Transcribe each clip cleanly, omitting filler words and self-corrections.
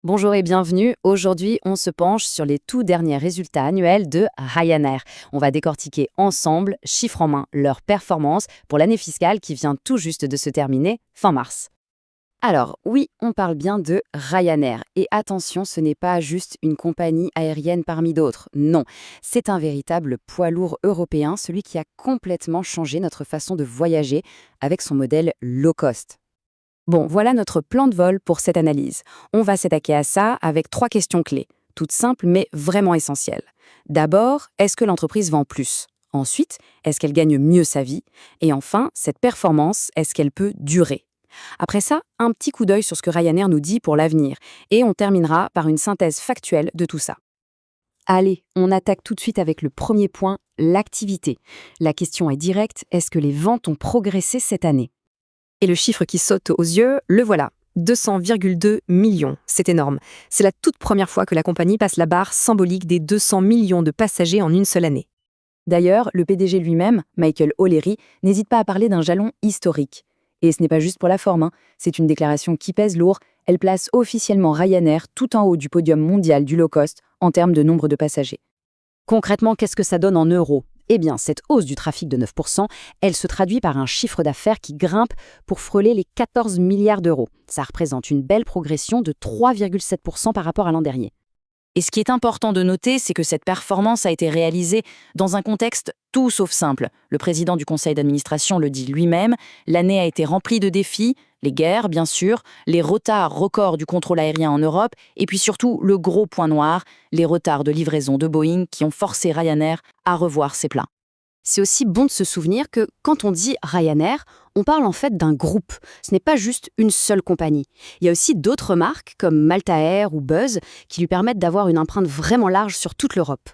Bonjour et bienvenue. Aujourd'hui, on se penche sur les tout derniers résultats annuels de Ryanair. On va décortiquer ensemble, chiffre en main, leur performance pour l'année fiscale qui vient tout juste de se terminer fin mars. Alors, oui, on parle bien de Ryanair. Et attention, ce n'est pas juste une compagnie aérienne parmi d'autres. Non, c'est un véritable poids lourd européen, celui qui a complètement changé notre façon de voyager avec son modèle low cost. Bon, voilà notre plan de vol pour cette analyse. On va s'attaquer à ça avec 3 questions clés, toutes simples mais vraiment essentielles. D'abord, est-ce que l'entreprise vend plus? Ensuite, est-ce qu'elle gagne mieux sa vie? Et enfin, cette performance, est-ce qu'elle peut durer? Après ça, un petit coup d'œil sur ce que Ryanair nous dit pour l'avenir. Et on terminera par une synthèse factuelle de tout ça. Allez, on attaque tout de suite avec le premier point, l'activité. La question est directe, est-ce que les ventes ont progressé cette année? Et le chiffre qui saute aux yeux, le voilà. 200,2 millions, c'est énorme. C'est la toute première fois que la compagnie passe la barre symbolique des 200 millions de passagers en une seule année. D'ailleurs, le PDG lui-même, Michael O'Leary, n'hésite pas à parler d'un jalon historique. Et ce n'est pas juste pour la forme, c'est une déclaration qui pèse lourd. Elle place officiellement Ryanair tout en haut du podium mondial du low cost en termes de nombre de passagers. Concrètement, qu'est-ce que ça donne en euros? Eh bien, cette hausse du trafic de 9%, elle se traduit par un chiffre d'affaires qui grimpe pour frôler les 14 milliards d'euros. Ça représente une belle progression de 3,7% par rapport à l'an dernier. Et ce qui est important de noter, c'est que cette performance a été réalisée dans un contexte tout sauf simple. Le président du conseil d'administration le dit lui-même, l'année a été remplie de défis, les guerres bien sûr, les retards records du contrôle aérien en Europe, et puis surtout le gros point noir, les retards de livraison de Boeing qui ont forcé Ryanair à revoir ses plans. C'est aussi bon de se souvenir que quand on dit Ryanair, on parle en fait d'un groupe. Ce n'est pas juste une seule compagnie. Il y a aussi d'autres marques comme Malta Air ou Buzz qui lui permettent d'avoir une empreinte vraiment large sur toute l'Europe.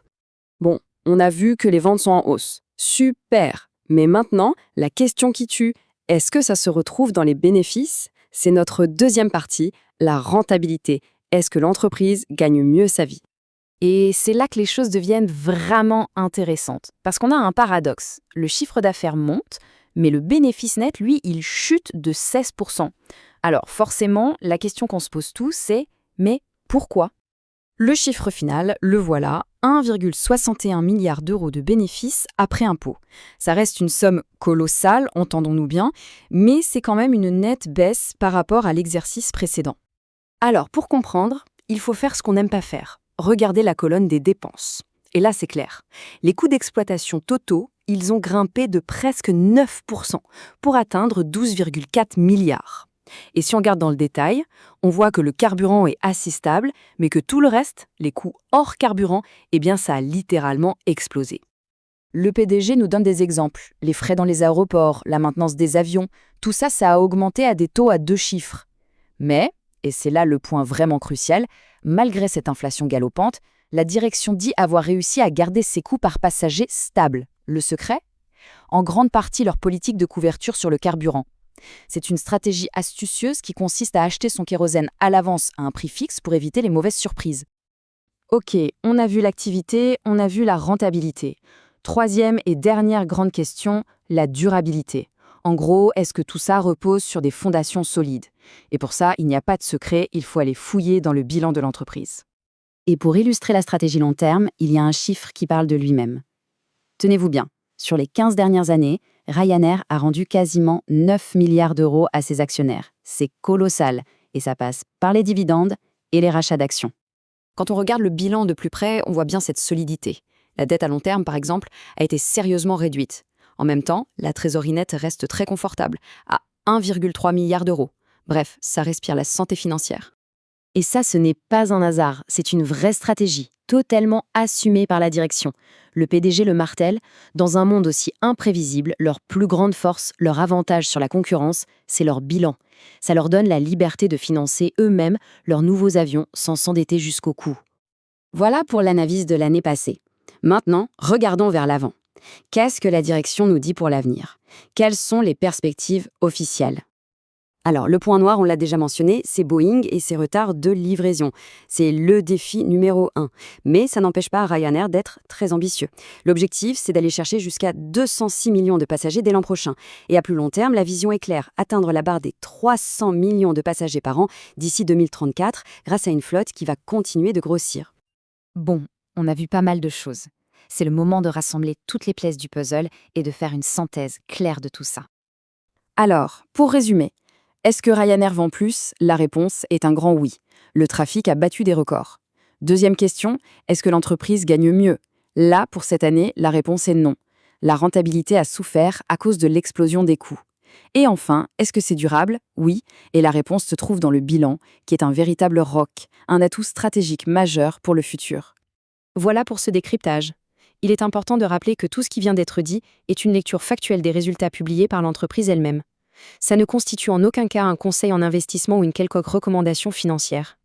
Bon, on a vu que les ventes sont en hausse. Super. Mais maintenant, la question qui tue, est-ce que ça se retrouve dans les bénéfices? C'est notre deuxième partie, la rentabilité. Est-ce que l'entreprise gagne mieux sa vie? Et c'est là que les choses deviennent vraiment intéressantes. Parce qu'on a un paradoxe. Le chiffre d'affaires monte, mais le bénéfice net, lui, il chute de 16%. Alors forcément, la question qu'on se pose tous, c'est « mais pourquoi ?» Le chiffre final, le voilà, 1,61 milliard d'euros de bénéfices après impôt. Ça reste une somme colossale, entendons-nous bien, mais c'est quand même une nette baisse par rapport à l'exercice précédent. Alors, pour comprendre, il faut faire ce qu'on n'aime pas faire. Regardez la colonne des dépenses. Et là, c'est clair. Les coûts d'exploitation totaux, ils ont grimpé de presque 9% pour atteindre 12,4 milliards. Et si on regarde dans le détail, on voit que le carburant est assez stable, mais que tout le reste, les coûts hors carburant, eh bien ça a littéralement explosé. Le PDG nous donne des exemples. Les frais dans les aéroports, la maintenance des avions, tout ça, ça a augmenté à des taux à 2 chiffres. Mais, et c'est là le point vraiment crucial, malgré cette inflation galopante, la direction dit avoir réussi à garder ses coûts par passager stables. Le secret? En grande partie leur politique de couverture sur le carburant. C'est une stratégie astucieuse qui consiste à acheter son kérosène à l'avance à un prix fixe pour éviter les mauvaises surprises. Ok, on a vu l'activité, on a vu la rentabilité. Troisième et dernière grande question, la durabilité. En gros, est-ce que tout ça repose sur des fondations solides? Et pour ça, il n'y a pas de secret, il faut aller fouiller dans le bilan de l'entreprise. Et pour illustrer la stratégie long terme, il y a un chiffre qui parle de lui-même. Tenez-vous bien, sur les 15 dernières années, Ryanair a rendu quasiment 9 milliards d'euros à ses actionnaires. C'est colossal, et ça passe par les dividendes et les rachats d'actions. Quand on regarde le bilan de plus près, on voit bien cette solidité. La dette à long terme, par exemple, a été sérieusement réduite. En même temps, la trésorerie nette reste très confortable, à 1,3 milliard d'euros. Bref, ça respire la santé financière. Et ça, ce n'est pas un hasard, c'est une vraie stratégie, totalement assumée par la direction. Le PDG le martèle, dans un monde aussi imprévisible, leur plus grande force, leur avantage sur la concurrence, c'est leur bilan. Ça leur donne la liberté de financer eux-mêmes leurs nouveaux avions sans s'endetter jusqu'au cou. Voilà pour l'analyse de l'année passée. Maintenant, regardons vers l'avant. Qu'est-ce que la direction nous dit pour l'avenir? Quelles sont les perspectives officielles? Alors, le point noir, on l'a déjà mentionné, c'est Boeing et ses retards de livraison. C'est le défi numéro un. Mais ça n'empêche pas Ryanair d'être très ambitieux. L'objectif, c'est d'aller chercher jusqu'à 206 millions de passagers dès l'an prochain. Et à plus long terme, la vision est claire, atteindre la barre des 300 millions de passagers par an d'ici 2034, grâce à une flotte qui va continuer de grossir. Bon, on a vu pas mal de choses. C'est le moment de rassembler toutes les pièces du puzzle et de faire une synthèse claire de tout ça. Alors, pour résumer, est-ce que Ryanair vend plus? La réponse est un grand oui. Le trafic a battu des records. Deuxième question, est-ce que l'entreprise gagne mieux? Là, pour cette année, la réponse est non. La rentabilité a souffert à cause de l'explosion des coûts. Et enfin, est-ce que c'est durable? Oui, et la réponse se trouve dans le bilan, qui est un véritable roc, un atout stratégique majeur pour le futur. Voilà pour ce décryptage. Il est important de rappeler que tout ce qui vient d'être dit est une lecture factuelle des résultats publiés par l'entreprise elle-même. Ça ne constitue en aucun cas un conseil en investissement ou une quelconque recommandation financière.